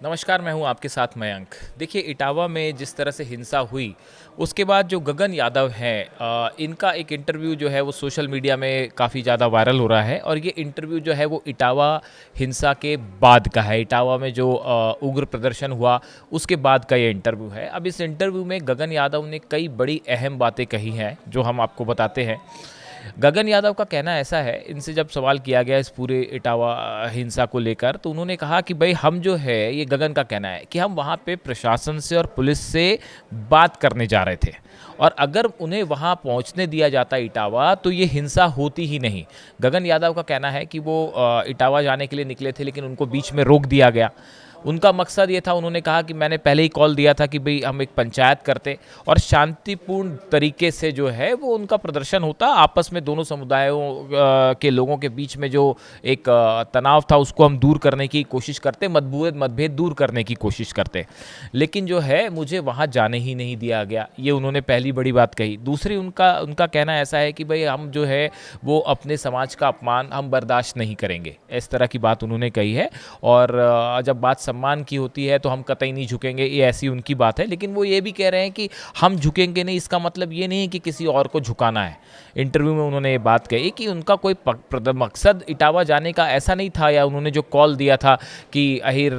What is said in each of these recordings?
नमस्कार, मैं हूं आपके साथ मयंक। देखिए, इटावा में जिस तरह से हिंसा हुई, उसके बाद जो गगन यादव हैं इनका एक इंटरव्यू जो है वो सोशल मीडिया में काफ़ी ज़्यादा वायरल हो रहा है और ये इंटरव्यू जो है वो इटावा हिंसा के बाद का है। इटावा में जो उग्र प्रदर्शन हुआ, उसके बाद का ये इंटरव्यू है। अब इस इंटरव्यू में गगन यादव ने कई बड़ी अहम बातें कही हैं, जो हम आपको बताते हैं। गगन यादव का कहना ऐसा है, इनसे जब सवाल किया गया इस पूरे इटावा हिंसा को लेकर, तो उन्होंने कहा कि भाई हम जो है, ये गगन का कहना है कि हम वहाँ पे प्रशासन से और पुलिस से बात करने जा रहे थे और अगर उन्हें वहाँ पहुँचने दिया जाता इटावा तो ये हिंसा होती ही नहीं। गगन यादव का कहना है कि वो इटावा जाने के लिए निकले थे, लेकिन उनको बीच में रोक दिया गया। उनका मकसद ये था, उन्होंने कहा कि मैंने पहले ही कॉल दिया था कि भाई हम एक पंचायत करते और शांतिपूर्ण तरीके से जो है वो उनका प्रदर्शन होता, आपस में दोनों समुदायों के लोगों के बीच में जो एक तनाव था उसको हम दूर करने की कोशिश करते, मतभेद दूर करने की कोशिश करते। लेकिन जो है मुझे वहाँ जाने ही नहीं दिया गया, ये उन्होंने पहली बड़ी बात कही। दूसरी उनका उनका कहना ऐसा है कि भाई हम जो है वो अपने समाज का अपमान हम बर्दाश्त नहीं करेंगे, इस तरह की बात उन्होंने कही है। और जब बात सम्मान की होती है तो हम कतई नहीं झुकेंगे, ये ऐसी उनकी बात है। लेकिन वो ये भी कह रहे हैं कि हम झुकेंगे नहीं, इसका मतलब ये नहीं है कि किसी और को झुकाना है। इंटरव्यू में उन्होंने ये बात कही कि उनका कोई मकसद इटावा जाने का ऐसा नहीं था, या उन्होंने जो कॉल दिया था कि अहिर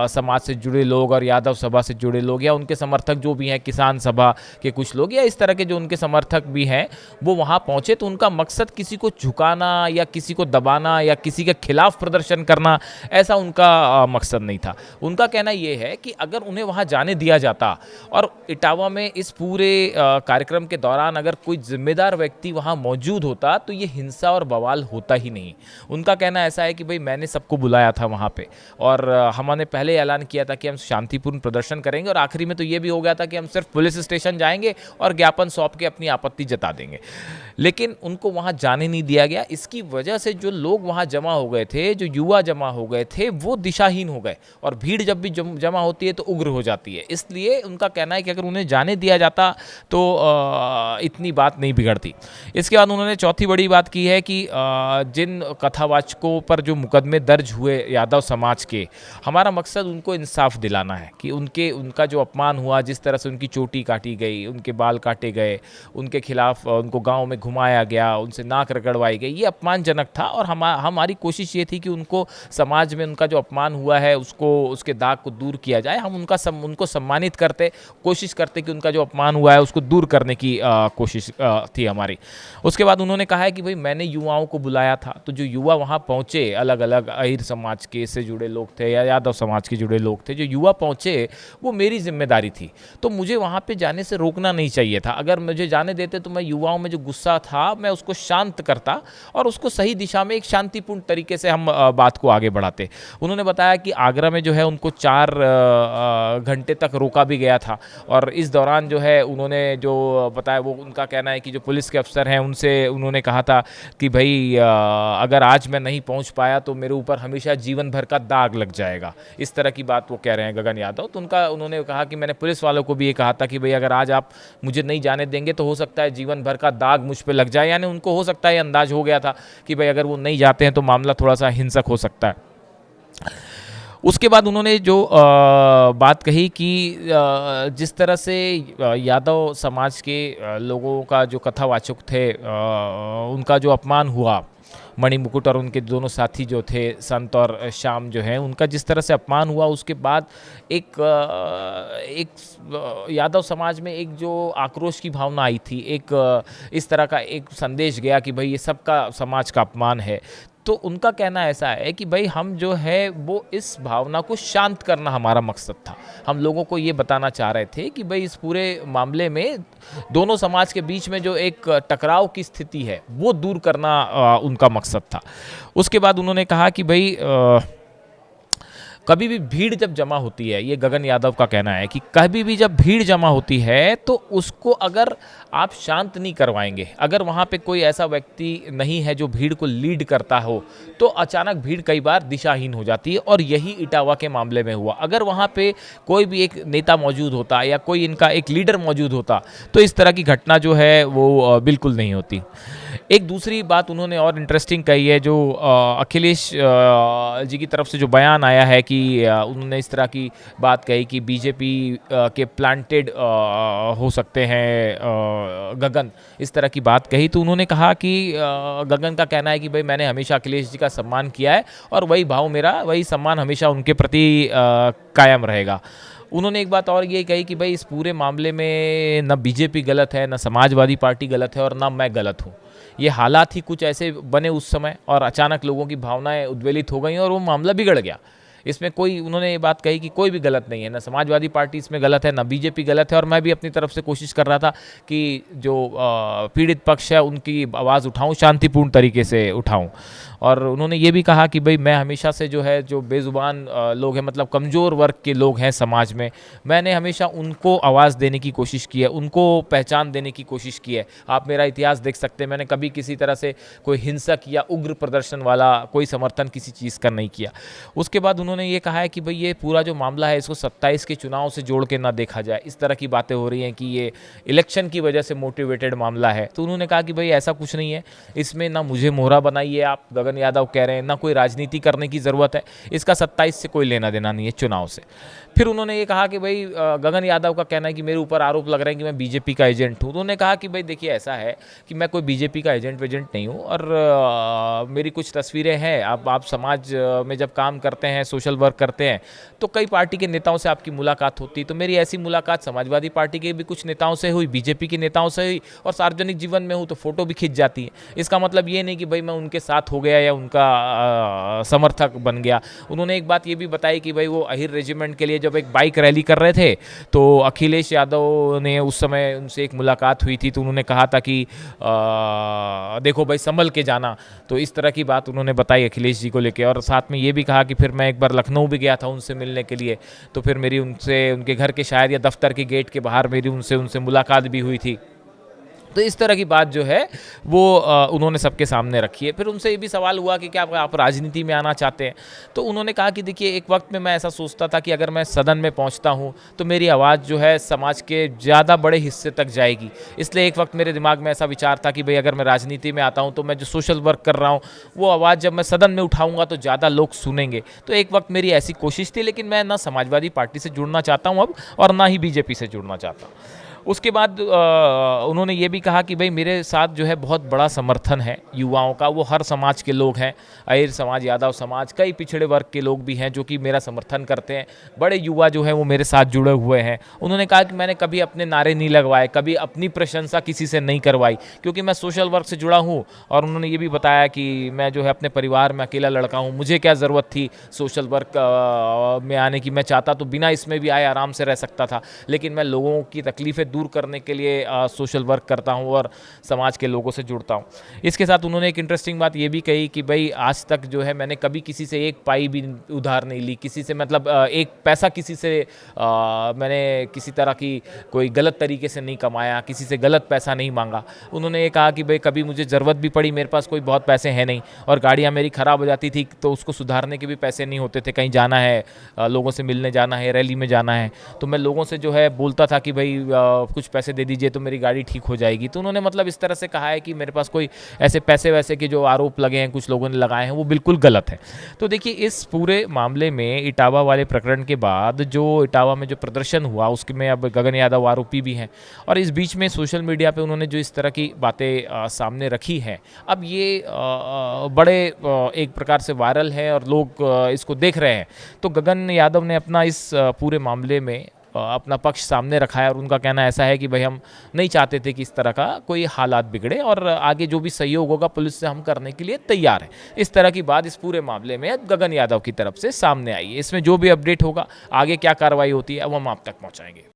समाज से जुड़े लोग और यादव सभा से जुड़े लोग या उनके समर्थक जो भी हैं, किसान सभा के कुछ लोग या इस तरह के जो उनके समर्थक भी हैं, वो वहाँ पहुँचे, तो उनका मकसद किसी को झुकाना या किसी को दबाना या किसी के खिलाफ प्रदर्शन करना, ऐसा उनका मकसद नहीं था। उनका कहना ये है कि अगर उन्हें वहाँ जाने दिया जाता और इटावा में इस पूरे कार्यक्रम के दौरान अगर कोई जिम्मेदार व्यक्ति वहाँ मौजूद होता तो ये हिंसा और बवाल होता ही नहीं। उनका कहना ऐसा है कि भाई मैंने सबको बुलाया था वहाँ पे और हमने पहले ऐलान किया था कि हम शांतिपूर्ण प्रदर्शन करेंगे और आखिरी में तो ये भी हो गया था कि हम सिर्फ पुलिस स्टेशन जाएंगे और ज्ञापन सौंप के अपनी आपत्ति जता देंगे। लेकिन उनको वहाँ जाने नहीं दिया गया। इसकी वजह से जो लोग वहाँ जमा हो गए थे, जो युवा जमा हो गए थे, वो दिशाहीन हो गए और भीड़ जब भी जमा होती है तो उग्र हो जाती है। इसलिए उनका कहना है कि अगर उन्हें जाने दिया जाता तो इतनी बात नहीं बिगड़ती। इसके बाद उन्होंने चौथी बड़ी बात की है कि जिन कथावाचकों पर जो मुकदमे दर्ज हुए यादव समाज के, हमारा मकसद उनको इंसाफ दिलाना है कि उनका जो अपमान हुआ, जिस तरह से उनकी चोटी काटी गई, उनके बाल काटे गए, उनके खिलाफ उनको गांव में घुमाया गया, उनसे नाक रगड़वाई गई, ये अपमानजनक था। और हमारी कोशिश ये थी कि उनको समाज में उनका जो अपमान हुआ है उसके दाग को दूर किया जाए। हम उनको सम्मानित करते, कोशिश करते कि उनका जो अपमान हुआ है उसको दूर करने की कोशिश थी हमारी। उसके बाद उन्होंने कहा है कि भाई मैंने युवाओं को बुलाया था, तो जो युवा वहाँ पहुँचे, अलग अलग अहिर समाज के से जुड़े लोग थे या यादव समाज के जुड़े लोग थे, जो युवा पहुँचे वो मेरी जिम्मेदारी थी, तो मुझे वहाँ पे जाने से रोकना नहीं चाहिए था। अगर मुझे जाने देते तो मैं युवाओं में जो गुस्सा था मैं उसको शांत करता और उसको सही दिशा में एक शांतिपूर्ण तरीके से हम बात को आगे बढ़ाते। उन्होंने बताया कि आगरा में जो है उनको 4 घंटे तक रोका भी गया था और इस दौरान जो है उन्होंने जो बताया, वो उनका कहना है कि जो पुलिस के अफसर हैं उनसे उन्होंने कहा था कि भाई अगर आज मैं नहीं पहुंच पाया तो मेरे ऊपर हमेशा जीवन भर का दाग लग जाएगा। इस तरह की बात वो कह रहे हैं गगन यादव। तो उन्होंने कहा कि मैंने पुलिस वालों को भी ये कहा था कि भाई अगर आज आप मुझे नहीं जाने देंगे तो हो सकता है जीवन भर का दाग मुझ पर लग जाए। यानी उनको हो सकता है अंदाज हो गया था कि भाई अगर वो नहीं जाते हैं तो मामला थोड़ा सा हिंसक हो सकता है। उसके बाद उन्होंने जो बात कही कि जिस तरह से यादव समाज के लोगों का जो कथावाचक थे, उनका जो अपमान हुआ, मणि मुकुट और उनके दोनों साथी जो थे संत और श्याम जो हैं, उनका जिस तरह से अपमान हुआ, उसके बाद एक यादव समाज में एक जो आक्रोश की भावना आई थी, एक इस तरह का एक संदेश गया कि भाई ये सबका समाज का अपमान है। तो उनका कहना ऐसा है कि भाई हम जो है वो इस भावना को शांत करना हमारा मकसद था। हम लोगों को ये बताना चाह रहे थे कि भाई इस पूरे मामले में दोनों समाज के बीच में जो एक टकराव की स्थिति है वो दूर करना उनका मकसद था। उसके बाद उन्होंने कहा कि भाई कभी भी भीड़ जब जमा होती है, ये गगन यादव का कहना है कि कभी भी जब भीड़ जमा होती है तो उसको अगर आप शांत नहीं करवाएंगे, अगर वहाँ पे कोई ऐसा व्यक्ति नहीं है जो भीड़ को लीड करता हो, तो अचानक भीड़ कई बार दिशाहीन हो जाती है। और यही इटावा के मामले में हुआ। अगर वहाँ पे कोई भी एक नेता मौजूद होता या कोई इनका एक लीडर मौजूद होता तो इस तरह की घटना जो है वो बिल्कुल नहीं होती। एक दूसरी बात उन्होंने और इंटरेस्टिंग कही है, जो अखिलेश जी की तरफ से जो बयान आया है कि उन्होंने इस तरह की बात कही कि बीजेपी के प्लांटेड हो सकते हैं गगन, इस तरह की बात कही। तो उन्होंने कहा कि गगन का कहना है कि भाई मैंने हमेशा अखिलेश जी का सम्मान किया है और वही भाव मेरा, वही सम्मान हमेशा उनके प्रति कायम रहेगा। उन्होंने एक बात और ये कही कि भाई इस पूरे मामले में न बीजेपी गलत है, न समाजवादी पार्टी गलत है और ना मैं गलत हूँ। ये हालात ही कुछ ऐसे बने उस समय और अचानक लोगों की भावनाएं उद्वेलित हो गई और वो मामला बिगड़ गया। इसमें कोई, उन्होंने ये बात कही कि कोई भी गलत नहीं है, ना समाजवादी पार्टी इसमें गलत है, ना बीजेपी गलत है, और मैं भी अपनी तरफ से कोशिश कर रहा था कि जो पीड़ित पक्ष है उनकी आवाज़ उठाऊं, शांतिपूर्ण तरीके से उठाऊं। और उन्होंने ये भी कहा कि भाई मैं हमेशा से जो है, जो बेजुबान लोग हैं, मतलब कमज़ोर वर्ग के लोग हैं समाज में, मैंने हमेशा उनको आवाज़ देने की कोशिश की है, उनको पहचान देने की कोशिश की है। आप मेरा इतिहास देख सकते हैं, मैंने कभी किसी तरह से कोई हिंसक या उग्र प्रदर्शन वाला कोई समर्थन किसी चीज़ का नहीं किया। उसके बाद उन्होंने ये कहा है कि भाई ये पूरा जो मामला है इसको 27 के चुनाव से जोड़ के ना देखा जाए। इस तरह की बातें हो रही हैं कि ये इलेक्शन की वजह से मोटिवेटेड मामला है। तो उन्होंने कहा कि भाई ऐसा कुछ नहीं है, इसमें ना मुझे मोहरा बनाइए आप, गगन यादव कह रहे हैं, ना कोई राजनीति करने की ज़रूरत है, इसका 27 से कोई लेना देना नहीं है चुनाव से। फिर उन्होंने ये कहा कि भाई गगन यादव का कहना है कि मेरे ऊपर आरोप लग रहे हैं कि मैं बीजेपी का एजेंट हूँ। तो उन्होंने कहा कि भाई देखिए ऐसा है कि मैं कोई बीजेपी का एजेंट वेजेंट नहीं हूँ, और मेरी कुछ तस्वीरें हैं। आप समाज में जब काम करते हैं, सोशल वर्क करते हैं, तो कई पार्टी के नेताओं से आपकी मुलाकात होती है। तो मेरी ऐसी मुलाकात समाजवादी पार्टी के भी कुछ नेताओं से हुई, बीजेपी के नेताओं से हुई, और सार्वजनिक जीवन में हूँ तो फ़ोटो भी खिंच जाती है। इसका मतलब ये नहीं कि भाई मैं उनके साथ हो गया या उनका समर्थक बन गया। उन्होंने एक बात ये भी बताई कि भाई वो अहिर रेजिमेंट के लिए जब एक बाइक रैली कर रहे थे, तो अखिलेश यादव ने उस समय उनसे एक मुलाकात हुई थी, तो उन्होंने कहा था कि देखो भाई संभल के जाना। तो इस तरह की बात उन्होंने बताई अखिलेश जी को लेके, और साथ में ये भी कहा कि फिर मैं एक बार लखनऊ भी गया था उनसे मिलने के लिए, तो फिर मेरी उनसे, उनके घर के शायद या दफ्तर के गेट के बाहर मेरी उनसे मुलाकात भी हुई थी। तो इस तरह की बात जो है वो उन्होंने सबके सामने रखी है। फिर उनसे ये भी सवाल हुआ कि क्या आप राजनीति में आना चाहते हैं? तो उन्होंने कहा कि देखिए एक वक्त में मैं ऐसा सोचता था कि अगर मैं सदन में पहुंचता हूं तो मेरी आवाज़ जो है समाज के ज़्यादा बड़े हिस्से तक जाएगी। इसलिए एक वक्त मेरे दिमाग में ऐसा विचार था कि भाई अगर मैं राजनीति में आता हूँ तो मैं जो सोशल वर्क कर रहा हूँ वो आवाज़ जब मैं सदन में उठाऊँगा तो ज़्यादा लोग सुनेंगे। तो एक वक्त मेरी ऐसी कोशिश थी, लेकिन मैं ना समाजवादी पार्टी से जुड़ना चाहता हूँ अब, और ना ही बीजेपी से जुड़ना चाहता हूँ। उसके बाद उन्होंने ये भी कहा कि भाई मेरे साथ जो है बहुत बड़ा समर्थन है युवाओं का, वो हर समाज के लोग हैं, अहिर समाज, यादव समाज, कई पिछड़े वर्ग के लोग भी हैं जो कि मेरा समर्थन करते हैं। बड़े युवा जो हैं वो मेरे साथ जुड़े हुए हैं। उन्होंने कहा कि मैंने कभी अपने नारे नहीं लगवाए, कभी अपनी प्रशंसा किसी से नहीं करवाई, क्योंकि मैं सोशल वर्क से जुड़ा हूँ। और उन्होंने ये भी बताया कि मैं जो है अपने परिवार में अकेला लड़का हूँ, मुझे क्या ज़रूरत थी सोशल वर्क में आने की। मैं चाहता तो बिना इसमें भी आए आराम से रह सकता था, लेकिन मैं लोगों की तकलीफ़ें दूर करने के लिए सोशल वर्क करता हूं और समाज के लोगों से जुड़ता हूं। इसके साथ उन्होंने एक इंटरेस्टिंग बात ये भी कही कि भाई आज तक जो है मैंने कभी किसी से एक पाई भी उधार नहीं ली, किसी से मतलब एक पैसा किसी से मैंने किसी तरह की कोई गलत तरीके से नहीं कमाया, किसी से गलत पैसा नहीं मांगा। उन्होंने ये कहा कि भाई कभी मुझे ज़रूरत भी पड़ी, मेरे पास कोई बहुत पैसे हैं नहीं, और गाड़ियाँ मेरी ख़राब हो जाती थी तो उसको सुधारने के भी पैसे नहीं होते थे, कहीं जाना है, लोगों से मिलने जाना है, रैली में जाना है, तो मैं लोगों से जो है बोलता था कि भाई कुछ पैसे दे दीजिए तो मेरी गाड़ी ठीक हो जाएगी। तो उन्होंने मतलब इस तरह से कहा है कि मेरे पास कोई ऐसे पैसे वैसे के जो आरोप लगे हैं, कुछ लोगों ने लगाए हैं, वो बिल्कुल गलत है। तो देखिए इस पूरे मामले में इटावा वाले प्रकरण के बाद जो इटावा में जो प्रदर्शन हुआ उसमें अब गगन यादव आरोपी भी हैं, और इस बीच में सोशल मीडिया पे उन्होंने जो इस तरह की बातें सामने रखी हैं, अब ये बड़े एक प्रकार से वायरल है और लोग इसको देख रहे हैं। तो गगन यादव ने अपना इस पूरे मामले में अपना पक्ष सामने रखा है, और उनका कहना ऐसा है कि भाई हम नहीं चाहते थे कि इस तरह का कोई हालात बिगड़े, और आगे जो भी सहयोग होगा पुलिस से हम करने के लिए तैयार हैं। इस तरह की बात इस पूरे मामले में गगन यादव की तरफ से सामने आई है। इसमें जो भी अपडेट होगा, आगे क्या कार्रवाई होती है, वो हम आप तक पहुँचाएंगे।